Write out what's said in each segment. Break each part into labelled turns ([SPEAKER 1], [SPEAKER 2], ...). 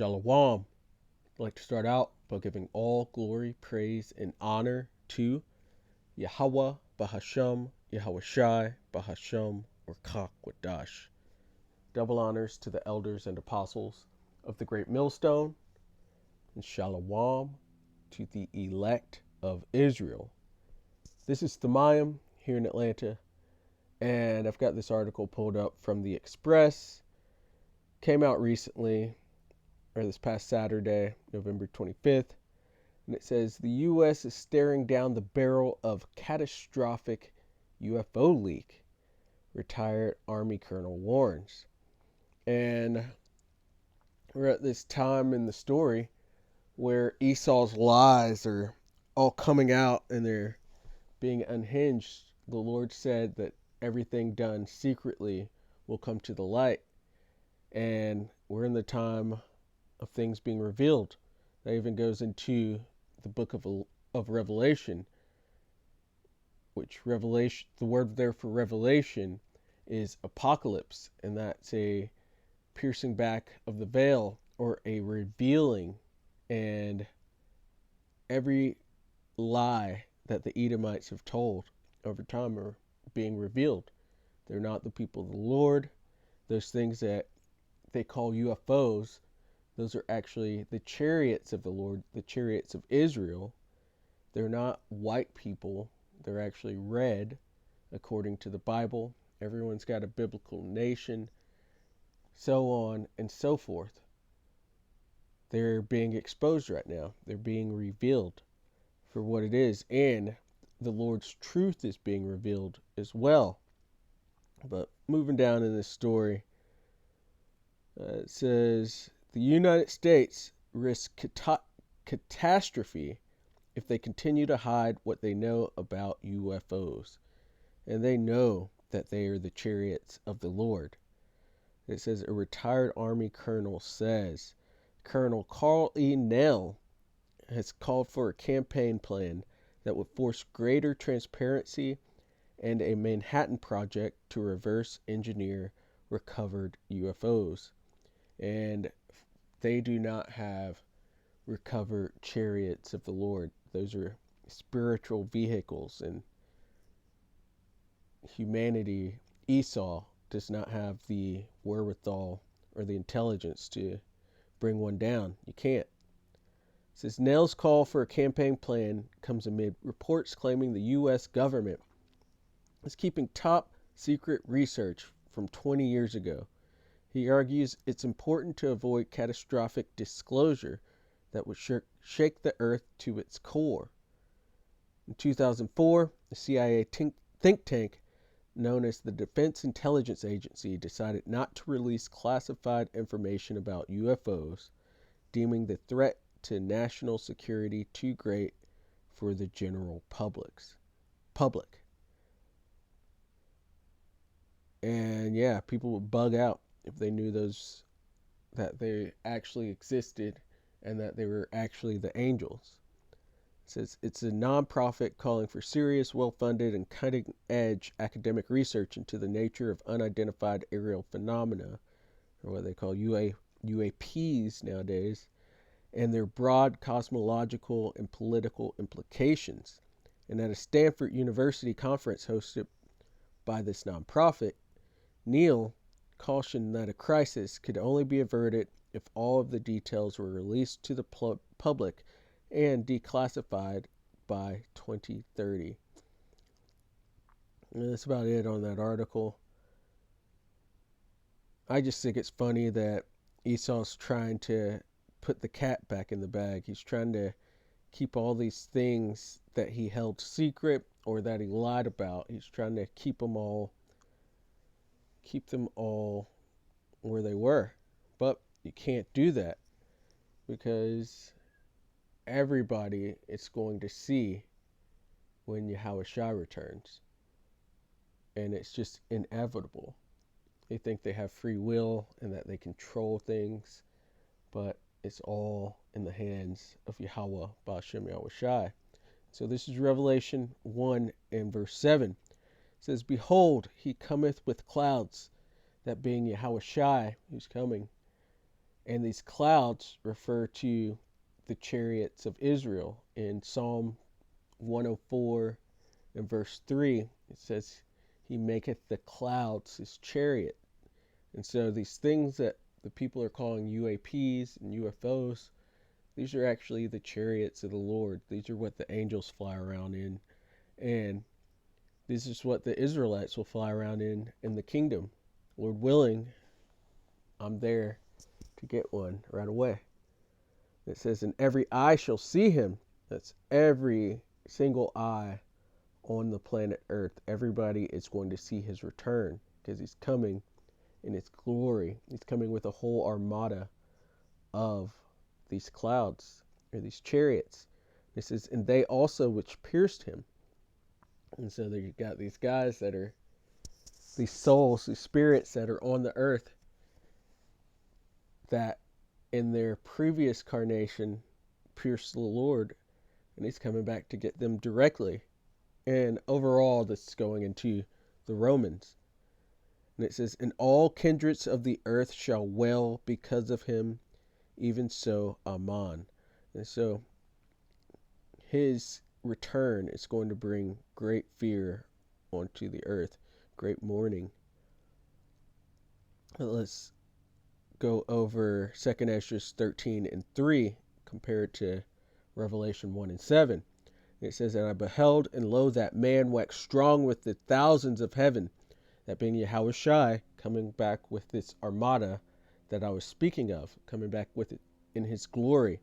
[SPEAKER 1] Shalom. I'd like to start out by giving all glory, praise, and honor to Yahweh Bahasham, Yahweh Shai Bahasham, or Kakwadash. Double honors to the elders and apostles of the Great Millstone, and Shalom to the elect of Israel. This is Thamayim here in Atlanta, and I've got this article pulled up from the Express. Came out recently, or this past Saturday, November 25th, and it says the U.S. is staring down the barrel of catastrophic UFO leak, retired Army Colonel warns. And we're at this time in the story where Esau's lies are all coming out and they're being unhinged. The Lord said that everything done secretly will come to the light, and we're in the time of things being revealed. That even goes into the book of Revelation, which revelation, the word there for revelation is apocalypse, and that's a piercing back of the veil, or a revealing, and every lie that the Edomites have told over time are being revealed. They're not the people of the Lord. Those things that they call UFOs, those are actually the chariots of the Lord, the chariots of Israel. They're not white people. They're actually red, according to the Bible. Everyone's got a biblical nation, so on and so forth. They're being exposed right now. They're being revealed for what it is, and the Lord's truth is being revealed as well. But moving down in this story, it says the United States risks catastrophe if they continue to hide what they know about UFOs. And they know that they are the chariots of the Lord. It says a retired Army colonel says Colonel Carl E. Nell has called for a campaign plan that would force greater transparency and a Manhattan Project to reverse engineer recovered UFOs. And they do not have recovered chariots of the Lord. Those are spiritual vehicles, and humanity, Esau, does not have the wherewithal or the intelligence to bring one down. You can't. It says Nell's call for a campaign plan comes amid reports claiming the U.S. government is keeping top secret research from 20 years ago. He argues it's important to avoid catastrophic disclosure that would shake the earth to its core. In 2004, the CIA think tank known as the Defense Intelligence Agency decided not to release classified information about UFOs, deeming the threat to national security too great for the general public. And yeah, people would bug out if they knew that they actually existed and that they were actually the angels. It says it's a nonprofit calling for serious, well-funded, and cutting-edge academic research into the nature of unidentified aerial phenomena, or what they call UAPs nowadays, and their broad cosmological and political implications. And at a Stanford University conference hosted by this nonprofit, Neal cautioned that a crisis could only be averted if all of the details were released to the public and declassified by 2030. And that's about it on that article. I just think it's funny that Esau's trying to put the cat back in the bag. He's trying to keep all these things that he held secret or that he lied about. He's trying to keep them all where they were. But you can't do that, because everybody is going to see when Yahweh Shai returns. And it's just inevitable. They think they have free will and that they control things, but it's all in the hands of Yahweh Ba'ashem Yahweh Shai. So this is Revelation 1 and verse 7. It says, behold, he cometh with clouds, that being Yahweh Shai, who's coming, And these clouds refer to the chariots of Israel. In Psalm 104 and verse 3, it says, He maketh the clouds his chariot. And so these things that the people are calling UAPs and UFOs, these are actually the chariots of the Lord. These are what the angels fly around in. And this is what the Israelites will fly around in the kingdom. Lord willing, I'm there to get one right away. It says, and every eye shall see him. That's every single eye on the planet Earth. Everybody is going to see his return because he's coming in his glory. He's coming with a whole armada of these clouds or these chariots. It says, and they also which pierced him. And so there you got these guys that are these souls, these spirits that are on the earth that in their previous carnation pierced the Lord, and he's coming back to get them directly. And overall, this is going into the Romans. And it says, and all kindreds of the earth shall wail because of him, even so, Amen. And so his return is going to bring great fear onto the earth, great mourning. Let's go over 2 Ezra 13 and 3 compared to Revelation 1 and 7. It says, and I beheld, and lo, that man waxed strong with the thousands of heaven, that being Yahushai, coming back with this armada that I was speaking of, coming back with it in his glory.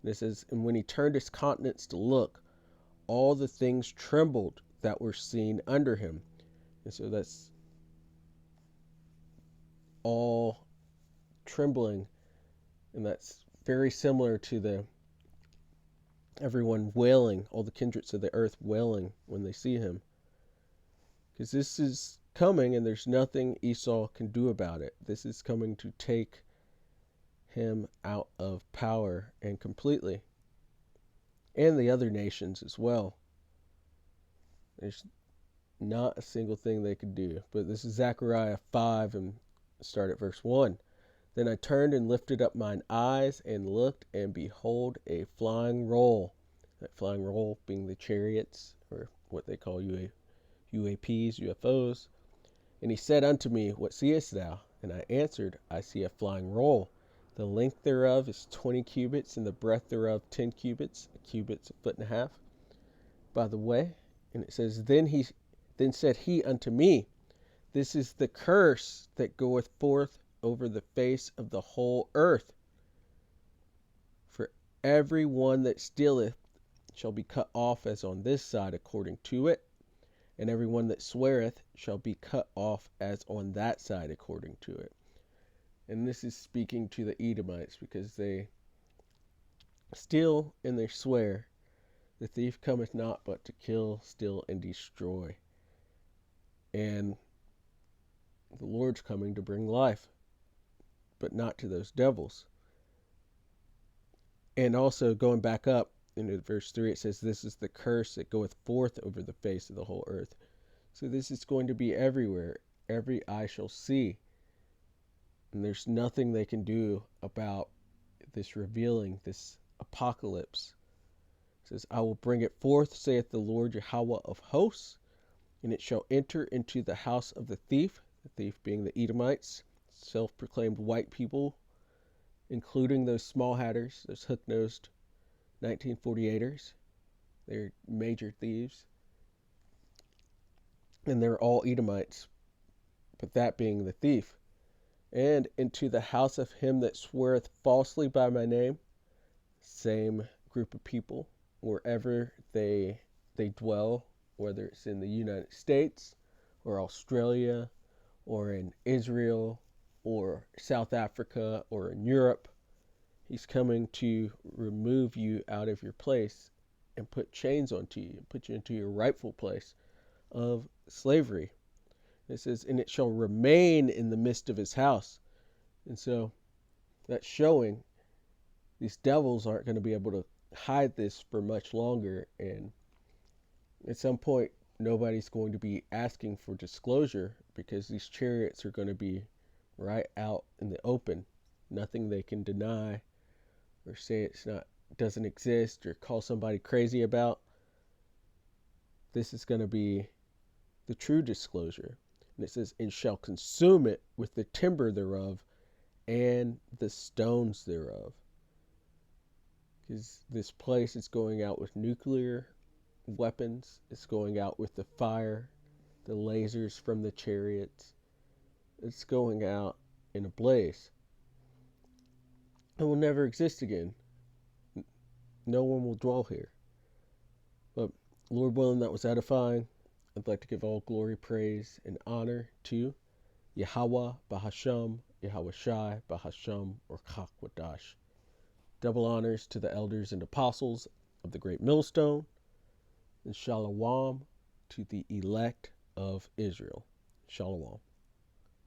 [SPEAKER 1] And it says, and when he turned his countenance to look, all the things trembled that were seen under him. And so that's all trembling, and that's very similar to the everyone wailing, all the kindreds of the earth wailing when they see him, because this is coming and there's nothing Esau can do about it. This is coming to take him out of power and completely, and the other nations as well. There's not a single thing they could do. But this is Zechariah 5 and start at verse 1. Then I turned and lifted up mine eyes and looked, and behold, a flying roll. That flying roll being the chariots, or what they call UAPs, UFOs. And he said unto me, what seest thou? And I answered, I see a flying roll. The length thereof is 20 cubits, and the breadth thereof 10 cubits. A cubit's a foot and a half, by the way. And it says, Then said he unto me, this is the curse that goeth forth over the face of the whole earth. For every one that stealeth shall be cut off as on this side according to it, and every one that sweareth shall be cut off as on that side according to it. And this is speaking to the Edomites, because they steal and they swear. The thief cometh not but to kill, steal, and destroy. And the Lord's coming to bring life, but not to those devils. And also going back up into verse 3, it says, this is the curse that goeth forth over the face of the whole earth. So this is going to be everywhere. Every eye shall see. And there's nothing they can do about this revealing, this apocalypse. It says, I will bring it forth, saith the Lord Yahweh of hosts, and it shall enter into the house of the thief being the Edomites, self-proclaimed white people, including those small hatters, those hook-nosed 1948ers. They're major thieves. And they're all Edomites, but that being the thief. And into the house of him that sweareth falsely by my name, same group of people, wherever they dwell, whether it's in the United States or Australia or in Israel or South Africa or in Europe. He's coming to remove you out of your place and put chains onto you, and put you into your rightful place of slavery. It says, and it shall remain in the midst of his house. And so that's showing these devils aren't going to be able to hide this for much longer. And at some point, nobody's going to be asking for disclosure, because these chariots are going to be right out in the open. Nothing they can deny or say it's not doesn't exist or call somebody crazy about. This is going to be the true disclosure. And it says, and shall consume it with the timber thereof and the stones thereof. Because this place is going out with nuclear weapons, it's going out with the fire, the lasers from the chariots. It's going out in a blaze. It will never exist again. No one will dwell here. But Lord willing, that was edifying. I'd like to give all glory, praise, and honor to Yahweh, Bahasham, Yahweh Shai, Bahasham, or Chakwadash. Double honors to the elders and apostles of the great millstone, and shalom to the elect of Israel. Shalom.